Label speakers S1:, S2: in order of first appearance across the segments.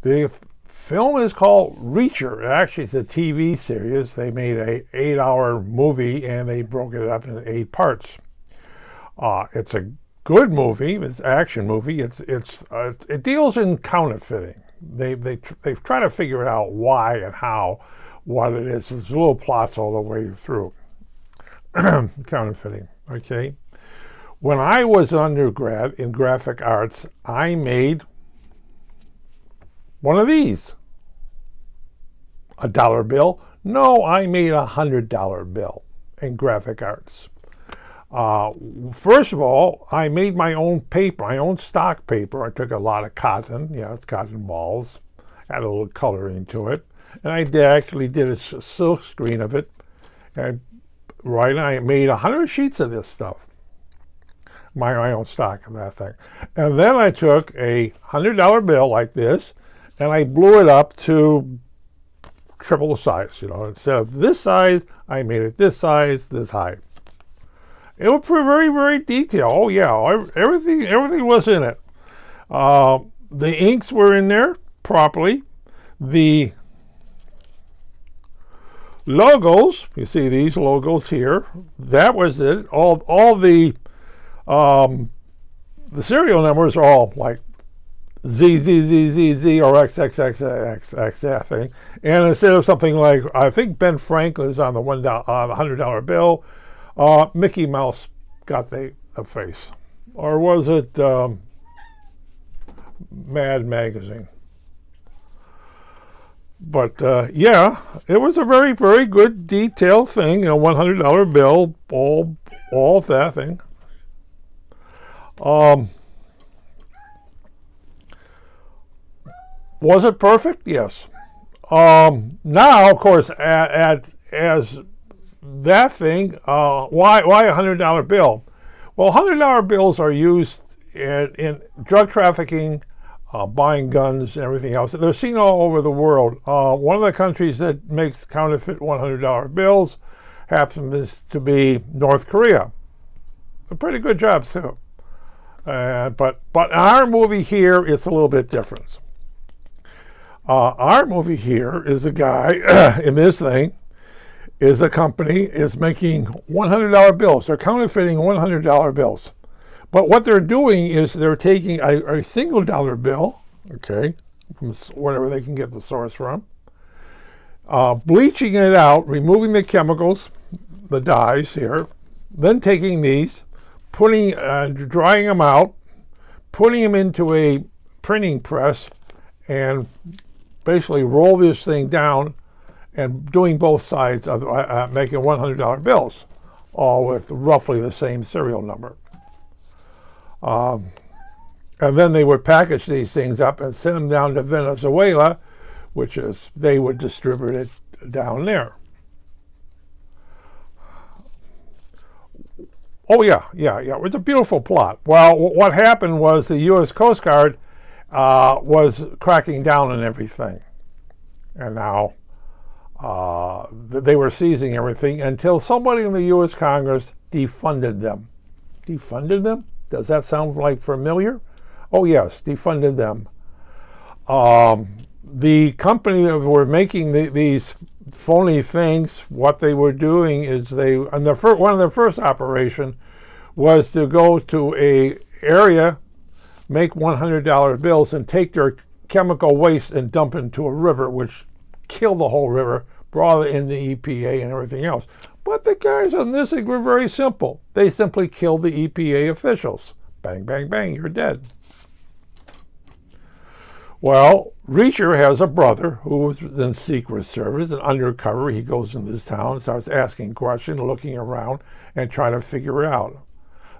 S1: The film is called Reacher. Actually, it's a TV series. They made a 8-hour movie and they broke it up into 8 parts. It's a good movie. It's an action movie. It deals in counterfeiting. They've tried to figure it out why and how, what it is. There's little plots all the way through. Counterfeiting. Okay. When I was an undergrad in graphic arts, I made one of these. A dollar bill? No, I made a $100 bill in graphic arts. First of all, I made my own paper, my own stock paper. I took a lot of cotton, it's cotton balls, add a little coloring to it, and I actually did a silk screen of it. And I made 100 sheets of this stuff. My own stock of that thing. And then I took a $100 bill like this, and I blew it up to triple the size. Instead of this size, I made it this size, this height. It was very, very detailed. Oh yeah, everything was in it. The inks were in there properly. The logos, you see these logos here, that was it. All the serial numbers are all like Z or XXXXX that thing. And instead of something like, I think Ben Franklin's on the $100 bill, Mickey Mouse got the face. Or was it Mad Magazine? But yeah, it was a very, very good detailed thing. $100 bill, all that thing. Was it perfect? Yes. Now, of course, as that thing, why a $100 bill? Well, $100 bills are used in drug trafficking, buying guns, and everything else. They're seen all over the world. One of the countries that makes counterfeit $100 bills happens to be North Korea. A pretty good job too. But our movie here is a little bit different. Our movie here is a guy in this thing, is a company is making $100 bills. They're counterfeiting $100 bills. But what they're doing is they're taking a single dollar bill, okay, from whatever they can get the source from, bleaching it out, removing the chemicals, the dyes here, then taking these, drying them out, putting them into a printing press, and basically roll this thing down and doing both sides of making $100 bills, all with roughly the same serial number. And then they would package these things up and send them down to Venezuela, which is, they would distribute it down there. Oh yeah. It was a beautiful plot. Well, what happened was the U.S. Coast Guard was cracking down on everything. And now they were seizing everything until somebody in the U.S. Congress defunded them. Defunded them? Does that sound like familiar? Oh yes, defunded them. The company that were making these phony things, what they were doing is one of their first operation was to go to a area, make $100 bills, and take their chemical waste and dump it into a river, which killed the whole river, brought in the EPA and everything else. But the guys on this thing were very simple. They simply killed the EPA officials. Bang, bang, bang, you're dead. Well, Reacher has a brother who was in Secret Service and undercover. He goes into this town, starts asking questions, looking around, and trying to figure it out.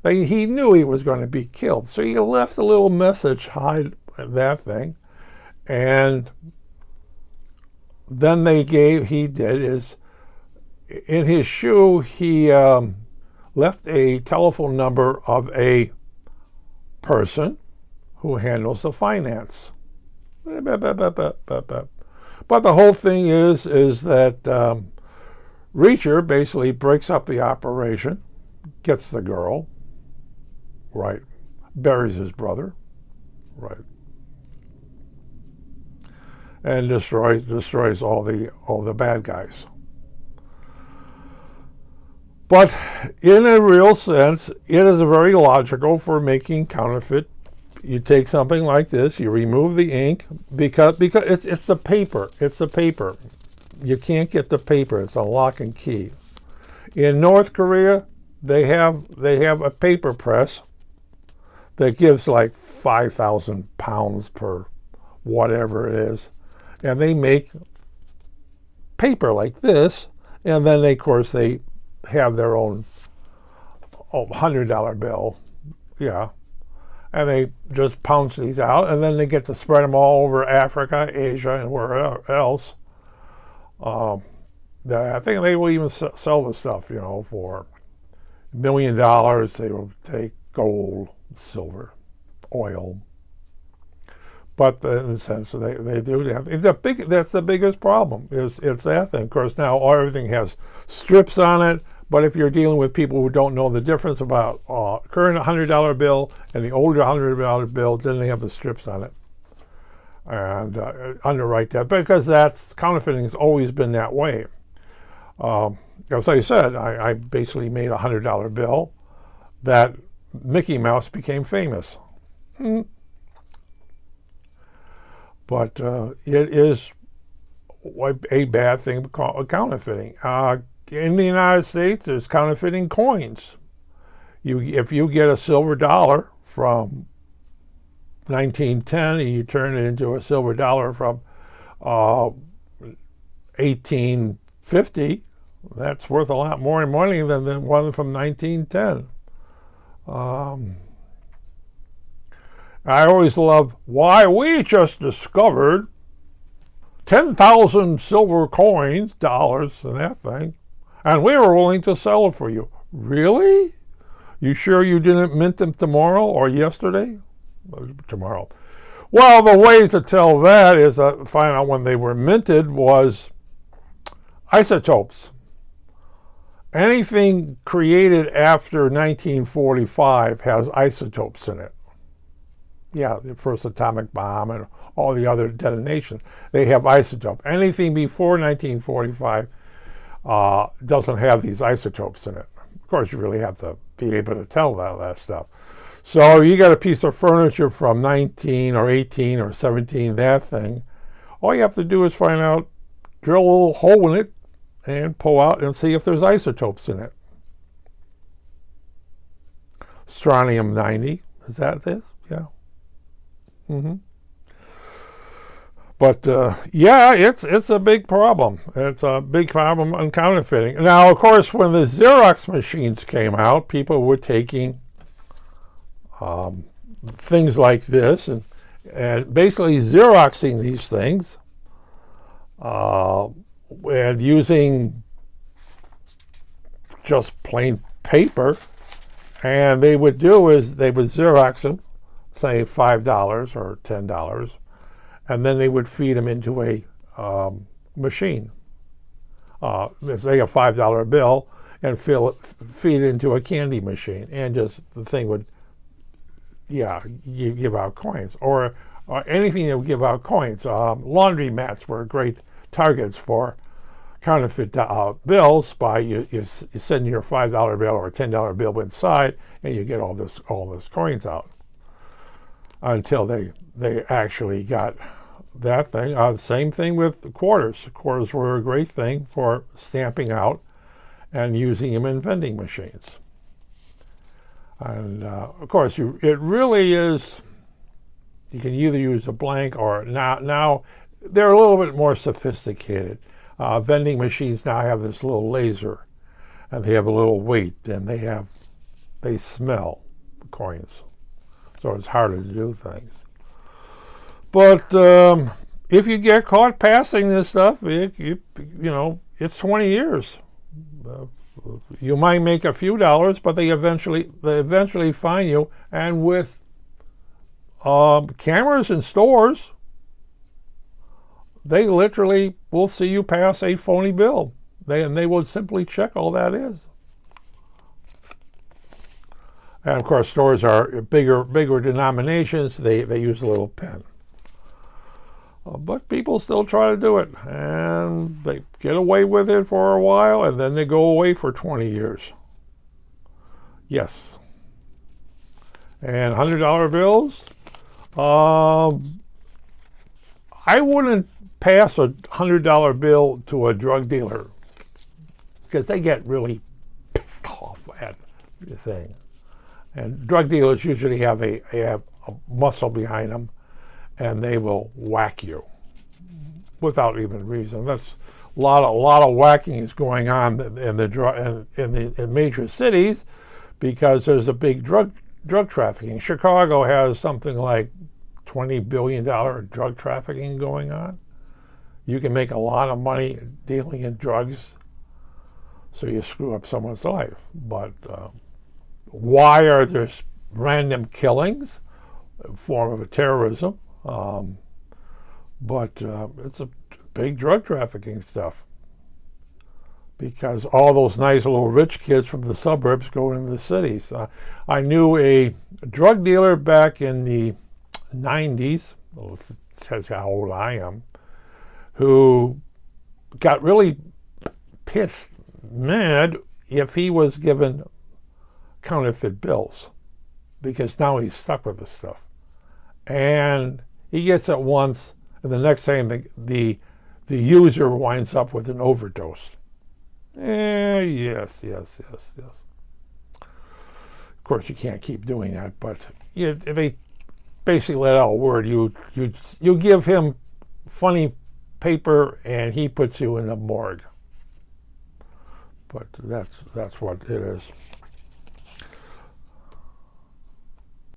S1: He knew he was going to be killed, so he left a little message, hide that thing, and then in his shoe, he left a telephone number of a person who handles the finance. But the whole thing is that Reacher basically breaks up the operation, gets the girl, right, buries his brother, right. and destroys all the bad guys. But in a real sense, it is very logical for making counterfeit. You take something like this, you remove the ink because it's the paper. It's the paper. You can't get the paper. It's a lock and key. In North Korea, they have a paper press that gives like 5,000 pounds per whatever it is, and they make paper like this, and then of course they have their own $100 bill, yeah, and they just pounce these out, and then they get to spread them all over Africa, Asia, and wherever else. I think they will even sell the stuff, for $1 million. They will take gold, silver, oil. But in a sense, they do have. That's the biggest problem. It's that thing. Of course, now everything has strips on it. But if you're dealing with people who don't know the difference about current $100 bill and the older $100 bill, then they have the strips on it and underwrite that, because counterfeiting has always been that way. As I said, I basically made a $100 bill that Mickey Mouse became famous. But it is a bad thing, counterfeiting. In the United States, there's counterfeiting coins. If you get a silver dollar from 1910 and you turn it into a silver dollar from 1850, that's worth a lot more money than the one from 1910. I always love why we just discovered 10,000 silver coins, dollars, and that thing, and we were willing to sell it for you. Really? You sure you didn't mint them tomorrow or yesterday? Tomorrow. Well, the way to tell that is to find out when they were minted was isotopes. Anything created after 1945 has isotopes in it. Yeah, the first atomic bomb and all the other detonations, they have isotope. Anything before 1945 doesn't have these isotopes in it. Of course, you really have to be able to tell that stuff. So you got a piece of furniture from 19 or 18 or 17, that thing. All you have to do is find out, drill a little hole in it, and pull out and see if there's isotopes in it. Strontium-90, is that this? Yeah. But yeah, it's a big problem. It's a big problem on counterfeiting. Now, of course, when the Xerox machines came out, people were taking things like this and basically Xeroxing these things and using just plain paper. And they would do is they would Xerox them, say $5 or $10, and then they would feed them into a machine. Say a $5 bill, and feed it into a candy machine, and just the thing would, give out coins, or anything that would give out coins. Laundry mats were great targets for counterfeit bills. By you send your $5 bill or $10 bill inside, and you get all this coins out. Until they actually got that thing. Same thing with quarters. Quarters were a great thing for stamping out and using them in vending machines. And of course, it really is. You can either use a blank or now they're a little bit more sophisticated. Vending machines now have this little laser, and they have a little weight, and they smell coins. So it's harder to do things. But if you get caught passing this stuff, it's 20 years. You might make a few dollars, but they eventually find you. And with cameras in stores, they literally will see you pass a phony bill. They will simply check all that is. And of course, stores are bigger denominations. They use a little pen. But people still try to do it, and they get away with it for a while, and then they go away for 20 years. Yes. And $100 bills, I wouldn't pass a $100 bill to a drug dealer because they get really pissed off at the thing. And drug dealers usually have a muscle behind them, and they will whack you without even reason. That's a lot of whacking is going on in major cities because there's a big drug trafficking. Chicago has something like $20 billion drug trafficking going on. You can make a lot of money dealing in drugs, so you screw up someone's life. But why are there random killings? A form of a terrorism. But it's a big drug trafficking stuff because all those nice little rich kids from the suburbs go into the cities. I knew a drug dealer back in the 90s, tells you how old I am, who got really pissed, mad if he was given counterfeit bills because now he's stuck with this stuff. And he gets it once, and the next time the user winds up with an overdose. Yes. Of course, you can't keep doing that, but they basically let out a word. You give him funny paper, and he puts you in the morgue. But that's what it is.